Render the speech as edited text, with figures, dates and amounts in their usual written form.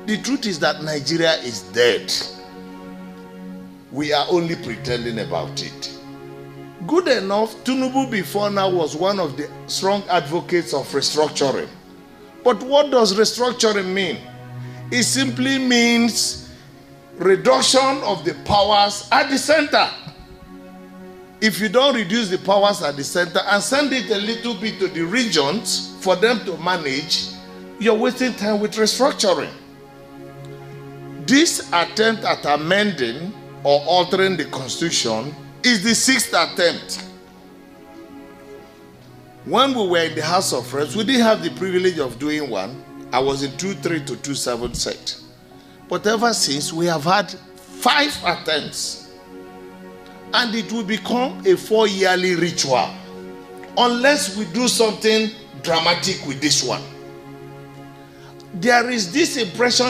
The truth is that Nigeria is dead. We are only pretending about it. Good enough, Tinubu before now was one of the strong advocates of restructuring. But what does restructuring mean? It simply means reduction of the powers at the center. If you don't reduce the powers at the center and send it a little bit to the regions for them to manage, you're wasting time with restructuring. This attempt at amending or altering the constitution is the 6th attempt. When we were in the House of Reps, we didn't have the privilege of doing one. I was in 2.3 to 2.7 set. But ever since, we have had 5 attempts. And it will become a 4-yearly ritual unless we do something dramatic with this one. There is this impression